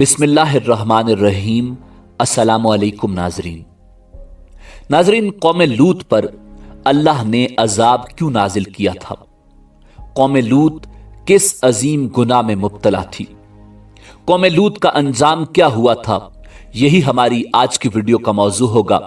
बिस्मिल्लाह अर्रहमान अर्रहीम। अस्सलामु अलैकुम नाजरीन, कौम लूत पर अल्लाह ने अजाब क्यों नाजिल किया था? कौम लूत किस अजीम गुनाह में मुब्तला थी? कौम लूत का अंजाम क्या हुआ था? यही हमारी आज की वीडियो का मौजू होगा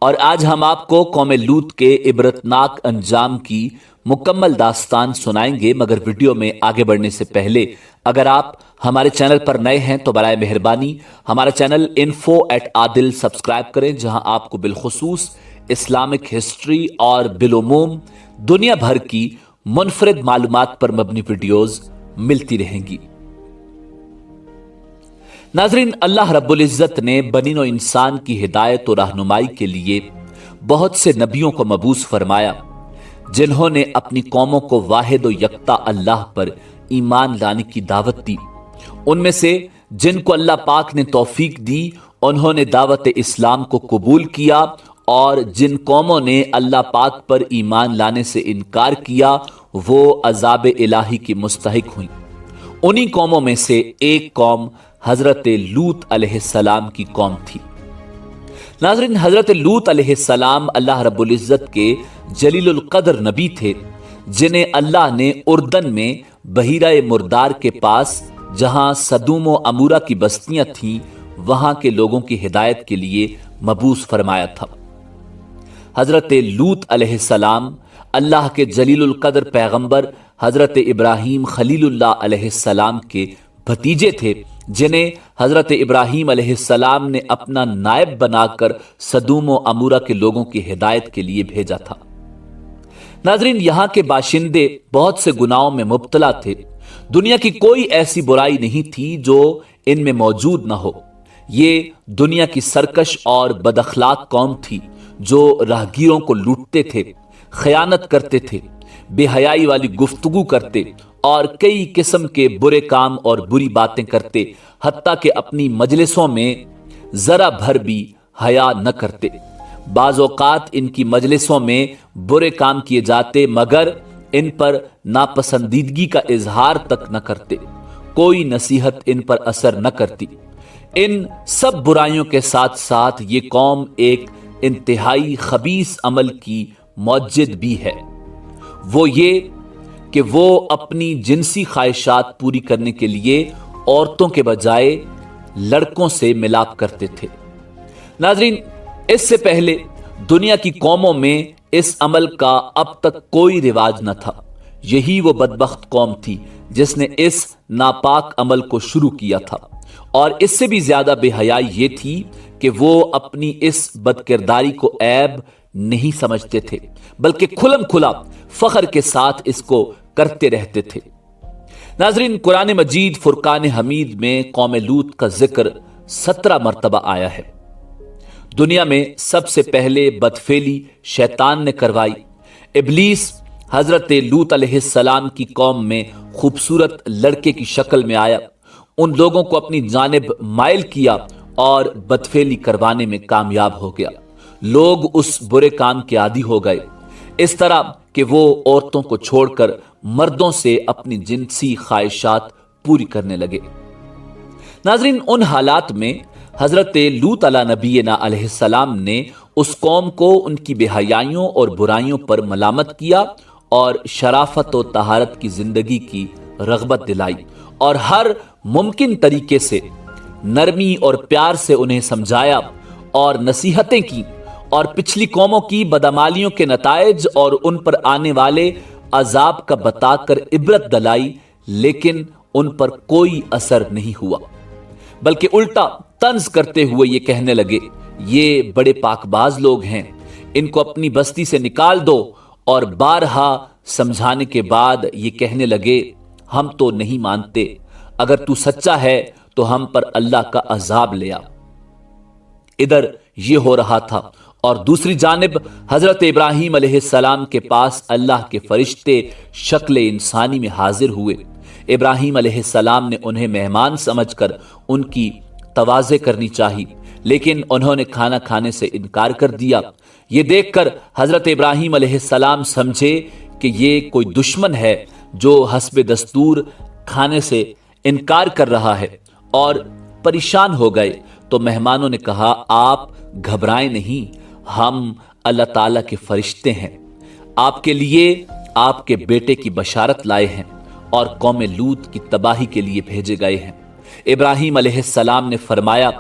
और आज हम आपको कौम लूत के इबरतनाक अंजाम की मुकम्मल दास्तान सुनाएंगे। मगर वीडियो में आगे बढ़ने से पहले अगर आप हमारे चैनल पर नए हैं तो बराए मेहरबानी हमारा चैनल info@adil सब्सक्राइब करें, जहां आपको बिलखुसूस इस्लामिक हिस्ट्री और बिलुमूम दुनिया भर की मुनफरिद मालूमात पर मबनी वीडियोस मिलती रहेंगी। नाजरीन, अल्लाह रब्बुल इज्जत ने बनीनो इंसान की हिदायत और रहनुमाई के लिए बहुत से नबियों को मबूस फरमाया, जिन्होंने अपनी कौमों को वाहिद और यकता अल्लाह पर ईमान लाने की दावत दी। उनमें से जिनको अल्लाह पाक ने तौफीक दी, उन्होंने दावत इस्लाम को कबूल किया, और जिन कौमों ने अल्लाह पाक पर ईमान लाने से इनकार किया वो अजाब इलाही की मुस्तहिक हुई। उन्हीं कौमों में से एक कौम हजरत लूत अलैहिस्सलाम की कौम थी। नाज़रीन, हजरत लूत अलैहिस्सलाम अल्लाह रब्बुल इज्जत के जलीलुल कद्र नबी थे, जिन्हें अल्लाह ने उर्दन में बहीरा मुर्दार के पास, जहां सदूम व अमूरा की बस्तियां थीं, वहां के लोगों की हिदायत के लिए मबूस फरमाया था। हजरत लूत अलैहिस्सलाम अल्लाह के जलीलुल कद्र पैगंबर हजरत इब्राहीम खलीलुल्लाह अलैहिस्सलाम के भतीजे थे, जिन्हें हजरत इब्राहीम अलैहिस्सलाम ने अपना नायब बनाकर सदूम व अमूरा के लोगों की हिदायत के लिए भेजा था। नाजरीन, यहाँ के बाशिंदे बहुत से गुनाहों में मुब्तला थे। दुनिया की कोई ऐसी बुराई नहीं थी जो इनमें मौजूद न हो। ये दुनिया की सरकश और बदअखलाक कौम थी, जो राहगीरों को लूटते थे, खयानत करते थे, बेहयाई वाली गुफ्तगू करते और कई किस्म के बुरे काम और बुरी बातें करते, हत्ता कि अपनी मजलिसों में जरा भर भी हया न करते। बाज़ औक़ात इनकी मजलिसों में बुरे काम किए जाते, मगर इन पर नापसंदीदगी का इजहार तक न करते। कोई नसीहत इन पर असर न करती। इन सब बुराइयों के साथ साथ ये कौम एक इंतहाई खबीस अमल की मौजिद भी है। वो ये कि वो अपनी जिनसी ख्वाहिशात पूरी करने के लिए औरतों के बजाय लड़कों से मिलाप करते थे। नाजरीन, इससे पहले दुनिया की कौमों में इस अमल का अब तक कोई रिवाज न था। यही वो बदबख्त कौम थी जिसने इस नापाक अमल को शुरू किया था, और इससे भी ज्यादा बेहयाई ये थी कि वो अपनी इस बदकिरदारी को ऐब नहीं समझते थे, बल्कि खुलम खुला फख्र के साथ इसको करते रहते थे। नाजरीन, कुरान मजीद फुरकान हमीद में कौम लूत का जिक्र 17 मरतबा आया है। दुनिया में सबसे पहले बदफेली शैतान ने करवाई। इब्लीस हजरत लूत अलैहिस्सलाम की कौम में खूबसूरत लड़के की शक्ल में आया, उन लोगों को अपनी जानिब माइल किया और बदफेली करवाने में कामयाब हो गया। लोग उस बुरे काम के आदी हो गए, इस तरह कि वो औरतों को छोड़कर मर्दों से अपनी जिनसी ख्वाहिशात पूरी करने लगे। नाजरीन, उन हालात में हजरत लूत अला नबीना अलैहिस्सलाम ने उस कौम को उनकी बेहयाइयों और बुराइयों पर मलामत किया और शराफत और तहारत की जिंदगी की रगबत दिलाई, और हर मुमकिन तरीके से नरमी और प्यार से उन्हें समझाया और नसीहतें की, और पिछली कौमों की बदअमालियों के नताइज और उन पर आने वाले अजाब का बताकर इबरत दिलाई, लेकिन उन पर कोई असर नहीं हुआ। बल्कि उल्टा तंज करते हुए ये कहने लगे, ये बड़े पाकबाज लोग हैं, इनको अपनी बस्ती से निकाल दो। और बारहा समझाने के बाद ये कहने लगे, हम तो नहीं मानते, अगर तू सच्चा है तो हम पर अल्लाह का अजाब ले आ। इधर ये हो रहा था, और दूसरी जानिब हजरत इब्राहीम अलैहिस्सलाम के पास अल्लाह के फरिश्ते शक्ल इंसानी में हाजिर हुए। इब्राहीम अलैहिस्सलाम ने उन्हें मेहमान समझकर उनकी तवाज़े करनी चाहिए, लेकिन उन्होंने खाना खाने से इनकार कर दिया। ये देखकर हजरत इब्राहीम अलैहिस्सलाम समझे कि ये कोई दुश्मन है जो हस्बे दस्तूर खाने से इनकार कर रहा है, और परेशान हो गए तो मेहमानों ने कहा, आप घबराएं नहीं, हम अल्लाह ताला के फरिश्ते हैं, आपके लिए आपके बेटे की बशारत लाए हैं और कौम लूत की तबाही के लिए भेजे गए हैं। इब्राहीम अलैहिस्सलाम ने फरमाया,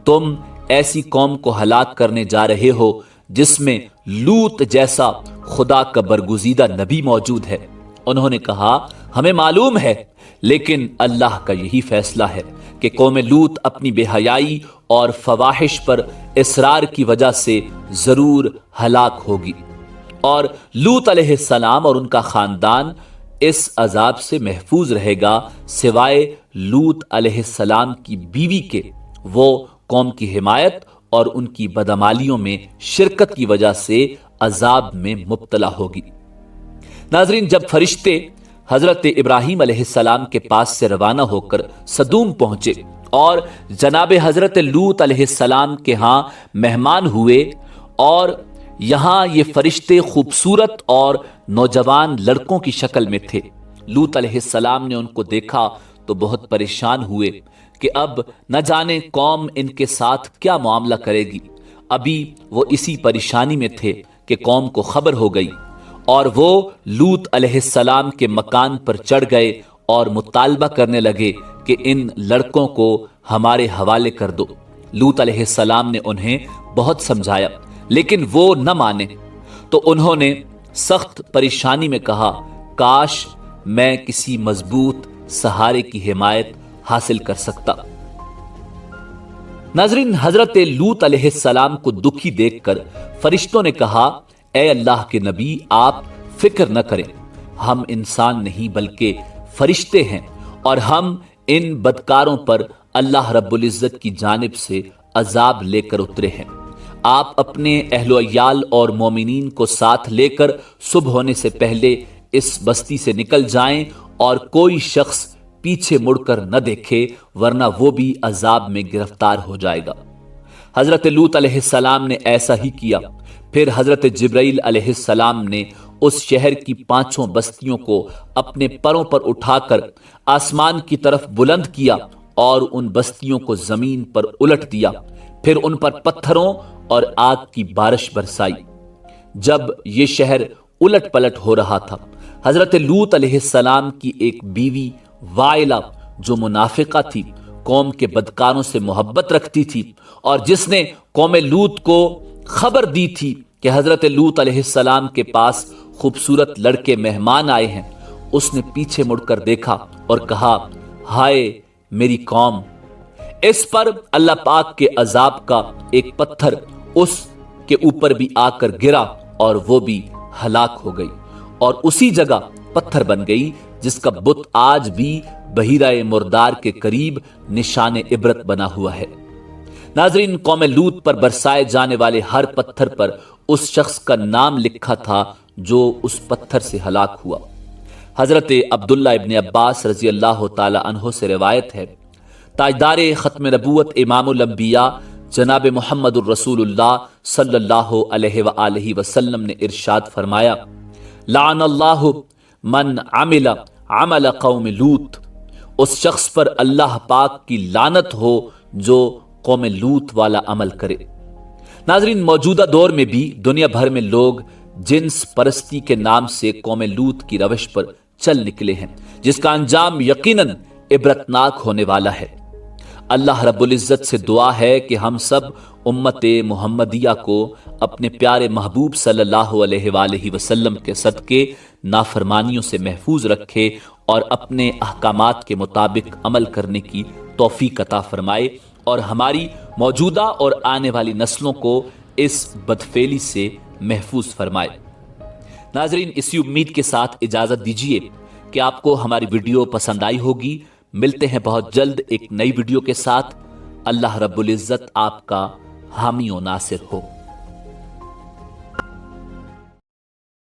तुम ऐसी कौम को हलाक करने जा रहे हो जिसमें लूत जैसा खुदा का बरगुजीदा नबी मौजूद है। उन्होंने कहा, हमें मालूम है, लेकिन अल्लाह का यही फैसला है कि कौम लूत अपनी बेहयाई और फवाहिश पर इसरार की वजह से जरूर हलाक होगी और लूत अलैहिस्सलाम और उनका खानदान इस अजाब से महफूज रहेगा सिवाय लूत अलैहिस्सलाम की बीवी के। वो कौम की हिमायत और उनकी बदअमालियों में शिरकत की वजह से अजाब में मुब्तला होगी। नाजरीन, जब फरिश्ते हजरत इब्राहीम अलैहिस्सलाम के पास से रवाना होकर सदूम पहुंचे और जनाब हजरत लूत अलैहिस्सलाम के यहाँ मेहमान हुए और यहाँ ये फरिश्ते खूबसूरत और नौजवान लड़कों की शक्ल में थे। लूत अलैहिस्सलाम ने उनको देखा तो बहुत परेशान हुए कि अब न जाने कौम इनके साथ क्या मामला करेगी। अभी वो इसी परेशानी में थे कि कौम को खबर हो गई और वो लूत अलैहिस्सलाम के मकान पर चढ़ गए और मुतालबा करने लगे कि इन लड़कों को हमारे हवाले कर दो। लूत अलैहिस्सलाम ने उन्हें बहुत समझाया लेकिन वो न माने तो उन्होंने सख्त परेशानी में कहा, काश मैं किसी मजबूत सहारे की हिमायत हासिल कर सकता। नाजरीन, हजरत लूत अलैहिस्सलाम को दुखी देखकर फरिश्तों ने कहा, ए अल्लाह के नबी, आप फिक्र न करें, हम इंसान नहीं बल्कि फरिश्ते हैं और हम इन बदकारों पर अल्लाह रब्बुल इज्जत की जानिब से अजाब लेकर उतरे हैं। आप अपने अहलो अयाल और मोमिनीन को साथ लेकर सुबह होने से पहले इस बस्ती से निकल जाएं और कोई शख्स पीछे मुड़कर न देखे, वरना वो भी अजाब में गिरफ्तार हो जाएगा। हजरत लूत अलैहिस्सलाम ने ऐसा ही किया। फिर हजरत जिब्राइल अलैहिस्सलाम ने उस शहर की 5 बस्तियों को अपने परों पर उठाकर आसमान की तरफ बुलंद किया और उन बस्तियों को जमीन पर उलट दिया। फिर उन पर पत्थरों और आग की बारिश बरसाई। जब ये शहर उलट पलट हो रहा था, हजरत लूत अलैहिस्सलाम की एक बीवी वाइला, जो मुनाफिका थी, कौम के बदकारों से मोहब्बत रखती थी और जिसने कौम लूत को खबर दी थी कि हजरत लूत अलैहिस्सलाम के पास खूबसूरत लड़के मेहमान आए हैं, उसने पीछे मुड़कर देखा और कहा, हाय मेरी कौम। इस पर अल्लाह पाक के अजाब का एक पत्थर उसके ऊपर भी आकर गिरा और वो भी हलाक हो गई और उसी जगह पत्थर बन गई जिसका बुत आज भी बहीरा मुर्दार के करीब निशान इबरत बना हुआ है। नाजरीन, कौम लूत पर बरसाए जाने वाले हर पत्थर पर उस शख्स का नाम लिखा था जो उस पत्थर से हलाक हुआ। हजरत अब्दुल्ला इब्न अब्बास रजी अल्लाह ताला अन्हो से रिवायत है, ताजदार खत्म नबूवत इमामुल अंबिया जनाब मुहम्मदुर रसूलुल्लाह सल्लल्लाहु अलैहि वसल्लम ने इरशाद फरमाया, लानल्लाहु मन अमिला अमल कौम लूत, उस शख्स पर अल्लाह पाक की लानत हो जो कौम लूत वाला अमल करे। नाजरीन, मौजूदा दौर में भी दुनिया भर में लोग जिन्स परस्ती के नाम से कौम लूत की रविश पर चल निकले हैं, जिसका अंजाम यकीनन इबरतनाक होने वाला है। अल्लाह रब्बुल इज्जत से दुआ है कि हम सब उम्मत मुहम्मदिया को अपने प्यारे महबूब सल्लल्लाहु अलैहि वसल्लम के सदके नाफरमानियों से महफूज रखे और अपने अहकामात के मुताबिक अमल करने की तौफीक अता फरमाए और हमारी मौजूदा और आने वाली नस्लों को इस बदफेली से महफूज फरमाए। नाजरीन, इसी उम्मीद के साथ इजाजत दीजिए कि आपको हमारी वीडियो पसंद आई होगी। मिलते हैं बहुत जल्द एक नई वीडियो के साथ। अल्लाह रब्बुल इज्जत आपका हामी और नासिर हो।